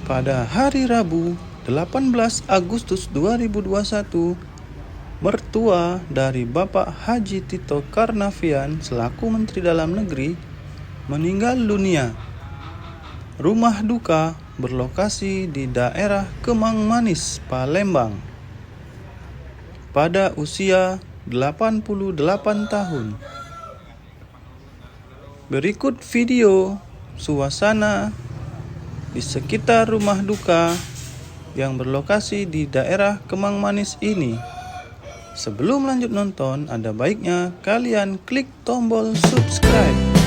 Pada hari Rabu, 18 Agustus 2021, mertua dari Bapak Haji Tito Karnavian selaku Menteri Dalam Negeri meninggal dunia. Rumah duka berlokasi di daerah Kemang Manis, Palembang. Pada usia 88 tahun. Berikut video suasana di sekitar rumah duka yang berlokasi di daerah Kemang Manis ini. Sebelum lanjut nonton, ada baiknya kalian klik tombol subscribe.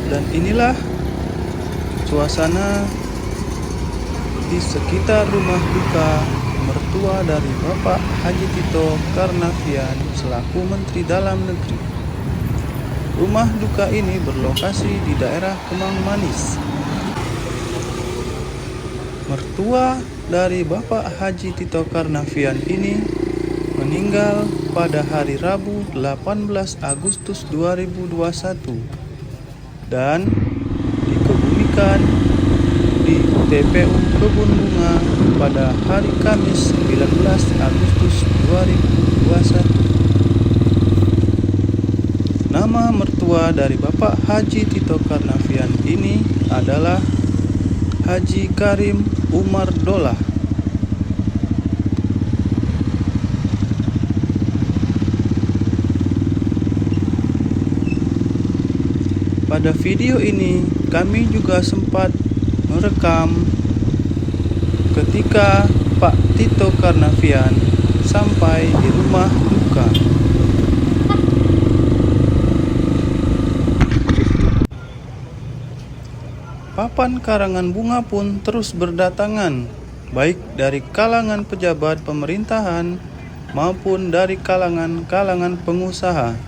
Dan inilah suasana di sekitar rumah duka mertua dari Bapak Haji Tito Karnavian selaku Menteri Dalam Negeri. Rumah duka ini berlokasi di daerah Kemang Manis. Mertua dari Bapak Haji Tito Karnavian ini meninggal pada hari Rabu 18 Agustus 2021 dan dikebumikan di TPU Kebun Bunga pada hari Kamis 19 Agustus 2021. Nama mertua dari Bapak Haji Tito Karnavian ini adalah Haji Karim Umar Dollah. Pada video ini kami juga sempat merekam ketika Pak Tito Karnavian sampai di rumah duka. Papan karangan bunga pun terus berdatangan, baik dari kalangan pejabat pemerintahan maupun dari kalangan pengusaha.